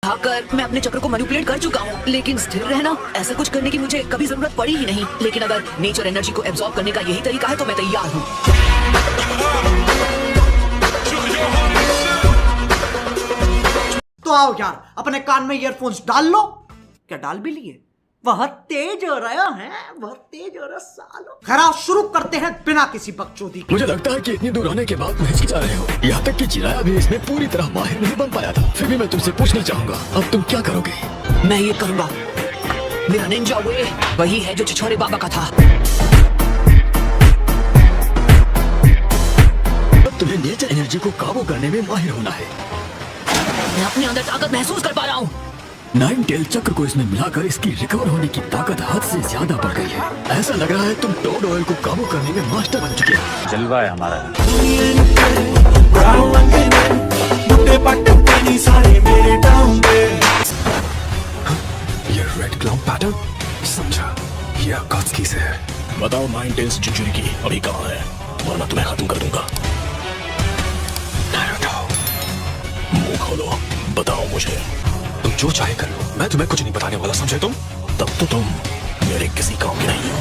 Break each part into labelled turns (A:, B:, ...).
A: आकर मैं अपने चक्र को मैनिपुलेट कर चुका हूँ, लेकिन स्थिर रहना, ऐसा कुछ करने की मुझे कभी जरूरत पड़ी ही नहीं। लेकिन अगर नेचर एनर्जी को एब्जॉर्ब करने का यही तरीका है तो मैं तैयार हूँ।
B: तो आओ यार, अपने कान में ईयरफोन्स डाल लो। क्या डाल भी लिए? बहुत तेज हो रहा है, बहुत तेज हो रहा सालो। खैर शुरू करते हैं बिना किसी बकचोदी के।
C: मुझे लगता है कि इतनी दूर आने के बाद तुम हिचकिचा रहे हो। यहाँ तक कि चिराया भी इसमें पूरी तरह माहिर नहीं बन पाया था। फिर भी मैं तुमसे पूछना चाहूंगा, अब तुम क्या करोगे?
A: मैं ये करूंगा, मेरा निंजा वे वही है जो छिछोरे बाबा का था।
C: तुम्हें नेचर एनर्जी को काबू करने में माहिर होना है।
A: मैं अपने अंदर ताकत महसूस कर पा रहा हूँ।
C: नाइन टेल चक्र को इसमें मिलाकर इसकी रिकवर होने की ताकत हद से ज्यादा बढ़ गई है। ऐसा लग रहा है तुम टोड ऑयल को काबू करने में मास्टर बन चुके हो।
D: जलवा है हमारा।
C: ये रेड क्लाउड पैटर्न समझा, ये अकात्सुकी से है। बताओ नाइन टेल्स जिंजुरी अभी कहाँ है, वरना तुम्हें खत्म कर दूंगा। मुंह खोलो, बताओ मुझे। तुम जो चाहे कर लो, मैं तुम्हें कुछ नहीं बताने वाला, समझे तुम? तब तो तुम मेरे किसी काम के नहीं हो।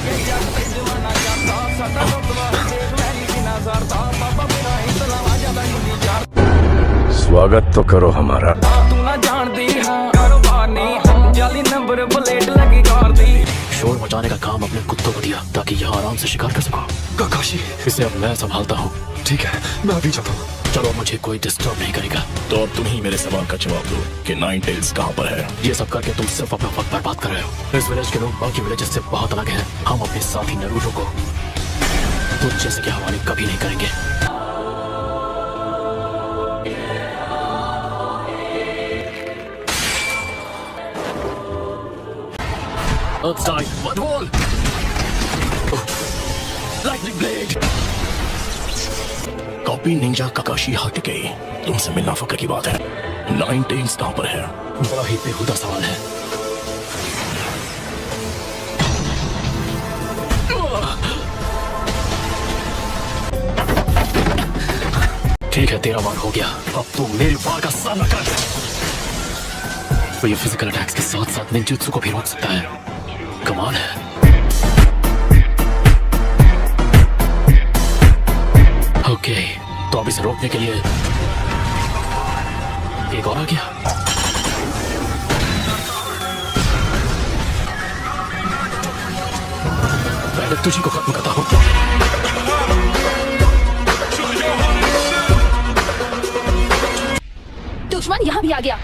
D: स्वागत तो करो हमारा।
C: शोर मचाने का काम अपने कुत्तों को दिया ताकि यहाँ आराम से शिकार कर सको। काकाशी, इसे अब मैं संभालता हूँ। ठीक है, मैं अभी जाता हूँ। चलो, मुझे कोई डिस्टर्ब नहीं करेगा। तो अब तुम ही मेरे सवाल का जवाब दो कि नाइन टेल्स कहाँ पर है। ये सब करके तुम सिर्फ अपना वक्त बर्बाद कर रहे हो। इस विलेज के लोग बाकी विलेजेस से बहुत अलग हैं। हम अपने साथी नारुतो को तुझ जैसे के हवाले कभी नहीं करेंगे। Outside, what wall? Lightning blade. Copy Ninja काकाशी हट गई। तुमसे मिलना फक्र की बात है। नाइन टेल्स कहाँ पर है? बड़ा ही बेहुदा सवाल है। ठीक है, तेरा वार हो गया। अब तू मेरे वार का सामना कर। तो ये फिजिकल अटैक्स के साथ साथ निंजुत्सु को भी रोक सकता है। कमाल है। ओके, तो अब इसे रोकने के लिए एक और आ गया। पहले तुझी को खत्म करता हूँ।
E: दुश्मन यहाँ भी आ गया।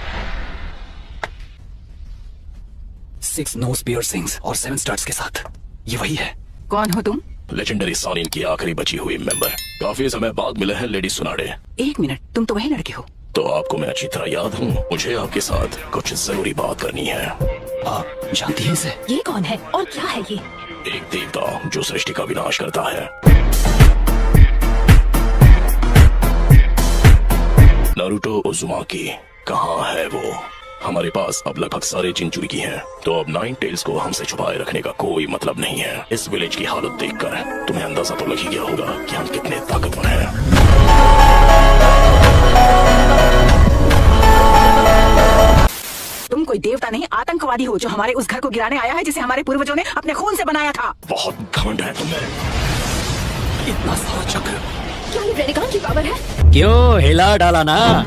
C: 6 नोज पियर्सिंग्स और 7 स्टार्स के साथ। ये वही है।
E: कौन हो तुम?
C: लेजेंडरी सानिन की आखिरी बची हुई मेंबर। काफी समय बाद मिले हैं लेडी सुनाडे।
E: एक मिनट, तुम तो वही लड़के हो।
C: तो आपको मैं अच्छी तरह याद हूँ। मुझे आपके साथ कुछ जरूरी बात करनी है। आप जानती हैं इसे?
E: ये कौन है और क्या है ये?
C: एक देवता जो सृष्टि का विनाश करता है। नारुतो उज़ुमाकी कहाँ है वो? हमारे पास अब लगभग सारे जिंजुरी हैं, तो अब नाइन टेल्स को हमसे छुपाए रखने का कोई मतलब नहीं है। इस विलेज की हालत देखकर तुम्हें अंदाजा तो लग ही गया होगा कि हम कितने ताकतवर हैं।
E: तुम कोई देवता नहीं, आतंकवादी हो जो हमारे उस घर को गिराने आया है जिसे हमारे पूर्वजों ने अपने खून से बनाया था।
C: बहुत घमंड है तुम्हें। इतना सारा चक्र।
E: क्या ये रेनेकान की पावर है?
F: क्यों हिला डाला ना?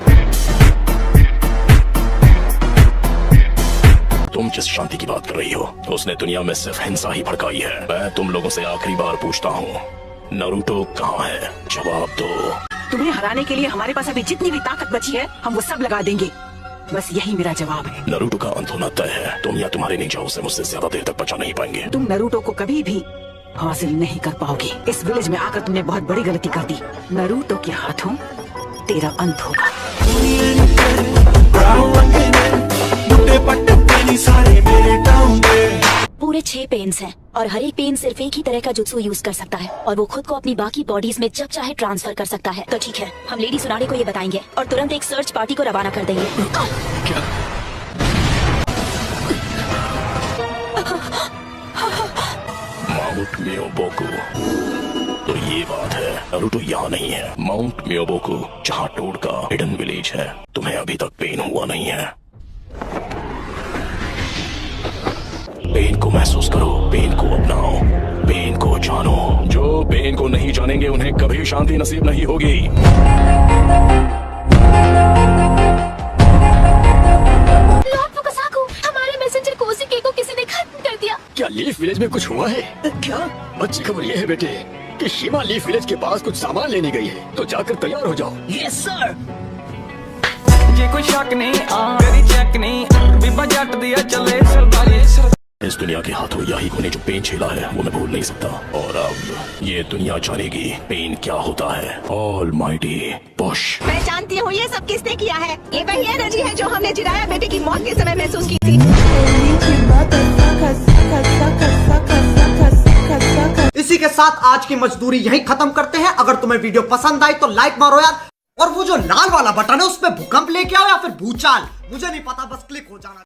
C: तुम जिस शांति की बात कर रही हो उसने दुनिया में सिर्फ हिंसा ही भड़काई है। मैं तुम लोगों से आखिरी बार पूछता हूँ, नारुतो कहाँ है? जवाब दो।
E: तुम्हें हराने के लिए हमारे पास अभी जितनी भी ताकत बची है हम वो सब लगा देंगे। बस यही मेरा जवाब है।
C: नारुतो का अंत होना तय है। तुम या तुम्हारे निंजा उसे मुझसे ज्यादा देर तक बचा नहीं पाएंगे।
E: तुम नारुतो को कभी भी हासिल नहीं कर पाओगे। इस विलेज में आकर तुमने बहुत बड़ी गलती कर दी। नारुतो के हाथों तेरा अंत होगा।
G: पूरे 6 पेन्स हैं और हर एक पेन सिर्फ एक ही तरह का जुत्सु यूज कर सकता है और वो खुद को अपनी बाकी बॉडीज में जब चाहे ट्रांसफर कर सकता है। तो ठीक है, हम लेडी सुनाडे को ये बताएंगे और तुरंत एक सर्च पार्टी को रवाना कर देंगे।
C: क्या? माउंट मियोबोकू। तो ये बात है, नारुतो यहाँ नहीं है। माउंट मियोबोकू जहाँ टोड का हिडन विलेज है। तुम्हें अभी तक पेन हुआ नहीं है। पेन को महसूस करो, पेन को अपनाओ, पेन को जानो। जो पेन को नहीं जानेंगे उन्हें कभी शांति नसीब नहीं होगी।
G: लॉर्ड फुकासाकु, हमारे मैसेंजर कोज़ुके को किसी ने खत्म कर दिया।
F: क्या लीफ विलेज में कुछ हुआ है?
A: क्या?
F: अच्छी खबर ये है बेटे कि शिमा लीफ विलेज के पास कुछ सामान लेने गई है, तो जाकर तैयार हो जाओ।
A: Yes sir.
H: जे कोई शक नहीं तेरी चेक नहीं बीबा जट दिया चले सरदारी।
C: इस दुनिया के हाथों याहिको ने जो पेन झेला है वो मैं भूल नहीं सकता, और अब ये दुनिया जानेगी पेन क्या होता है। Almighty push.
I: मैं जानती हूँ ये सब किसने किया है। ये वही एनर्जी है जो हमने जिराया बेटे की मौत के समय महसूस की थी।
B: इसी के साथ आज की मजदूरी यहीं खत्म करते हैं। अगर तुम्हें वीडियो पसंद आई तो लाइक मारो यार, और वो जो लाल वाला बटन है उसमें भूकंप लेके आओ या फिर भूचाल, मुझे नहीं पता, बस क्लिक हो जाना।